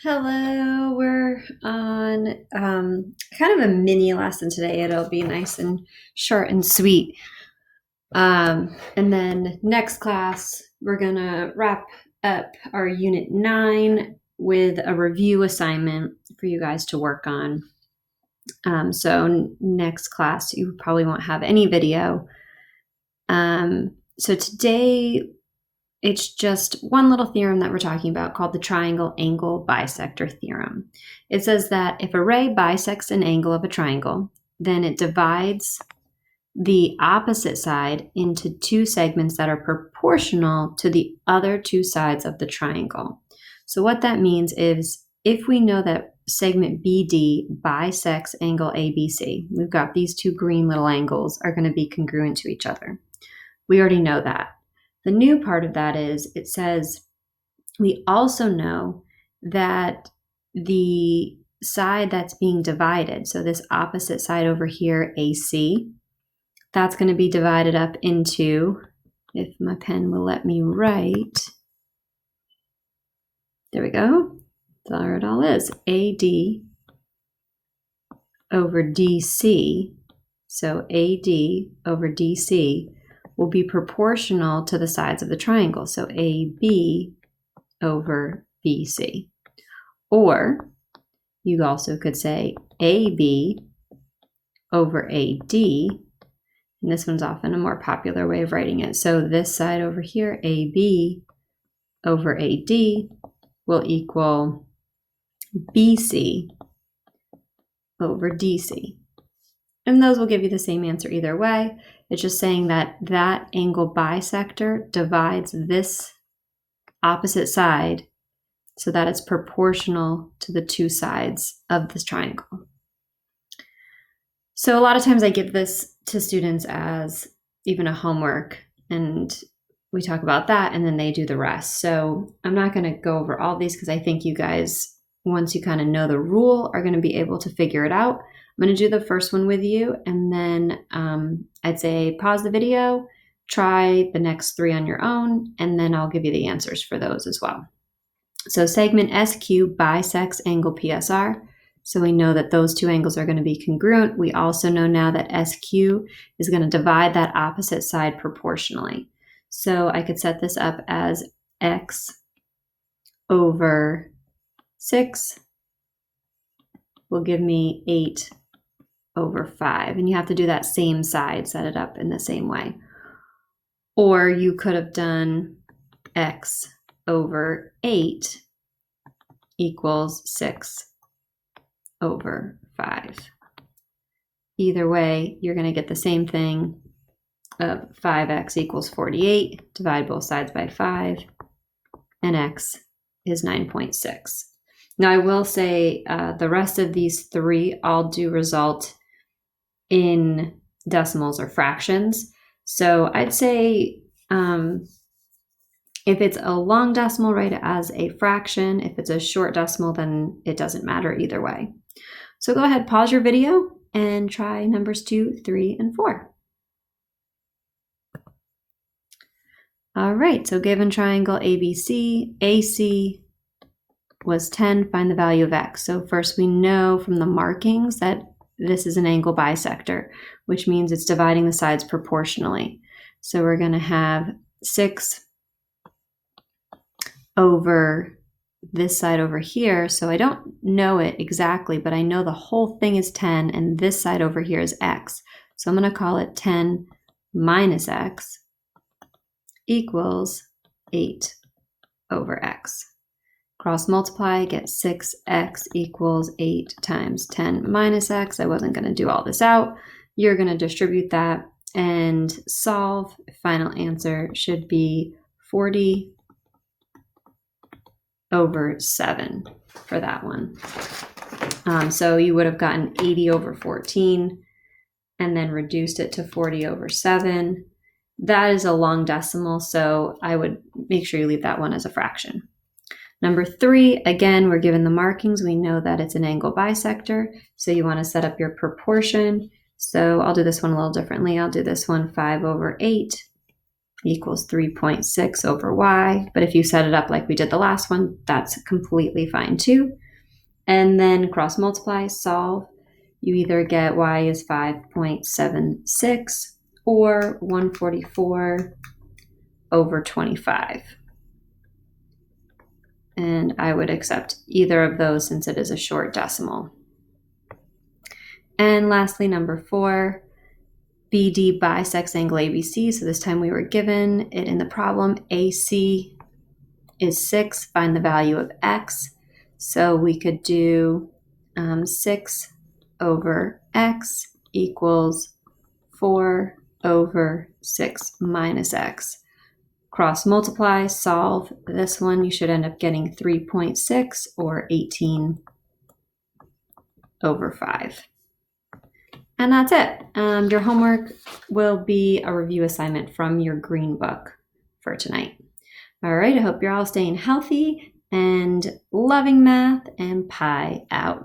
Hello, we're on kind of a mini lesson today. It'll be nice and short and sweet. And then next class, we're going to wrap up our Unit 9 with a review assignment for you guys to work on. So next class, you probably won't have any video. So today, it's just one little theorem that we're talking about called the triangle angle bisector theorem. It says that if a ray bisects an angle of a triangle, then it divides the opposite side into two segments that are proportional to the other two sides of the triangle. So what that means is if we know that segment BD bisects angle ABC, we've got these two green little angles are going to be congruent to each other. We already know that. The new part of that is it says we also know that the side that's being divided, so this opposite side over here, AC, that's going to be divided up into, if my pen will let me write, there we go, there it all is, AD over DC, so AD over DC will be proportional to the sides of the triangle. So AB over BC. Or you also could say AB over AD. And this one's often a more popular way of writing it. So this side over here, AB over AD, will equal BC over DC. And those will give you the same answer either way. It's just saying that that angle bisector divides this opposite side so that it's proportional to the two sides of this triangle. So a lot of times I give this to students as even a homework, and we talk about that and then they do the rest. So I'm not going to go over all these because I think you guys, once you kind of know the rule, are going to be able to figure it out. I'm going to do the first one with you, and then I'd say pause the video, try the next three on your own, and then I'll give you the answers for those as well. So segment SQ bisects angle PSR. So we know that those two angles are going to be congruent. We also know now that SQ is going to divide that opposite side proportionally. So I could set this up as X over 6 will give me 8 over 5. And you have to do that same side, set it up in the same way. Or you could have done X over 8 equals 6 over 5. Either way, you're going to get the same thing of 5x equals 48. Divide both sides by 5, and x is 9.6. Now I will say the rest of these three all do result in decimals or fractions. So I'd say if it's a long decimal, write it as a fraction. If it's a short decimal, then it doesn't matter either way. So go ahead, pause your video and try numbers 2, 3, and 4. All right, so given triangle ABC, AC was 10, find the value of x. So first we know from the markings that this is an angle bisector, which means it's dividing the sides proportionally. So we're going to have 6 over this side over here. So I don't know it exactly, but I know the whole thing is 10, and this side over here is x. So I'm going to call it 10 minus x equals 8 over x. Cross multiply, get 6x equals 8 times 10 minus x. I wasn't going to do all this out. You're going to distribute that and solve. Final answer should be 40 over 7 for that one. So you would have gotten 80 over 14 and then reduced it to 40 over 7. That is a long decimal, so I would make sure you leave that one as a fraction. Number 3, again, we're given the markings. We know that it's an angle bisector, so you want to set up your proportion. So I'll do this one a little differently. I'll do this one 5 over 8 equals 3.6 over y. But if you set it up like we did the last one, that's completely fine too. And then cross multiply, solve. You either get y is 5.76 or 144 over 25. And I would accept either of those since it is a short decimal. And lastly, number 4, BD bisects angle ABC. So this time we were given it in the problem. AC is 6. Find the value of x. So we could do 6 over x equals 4 over 6 minus x. Cross multiply, solve this one. You should end up getting 3.6 or 18 over 5. And that's it. Your homework will be a review assignment from your green book for tonight. All right, I hope you're all staying healthy and loving math, and pie out.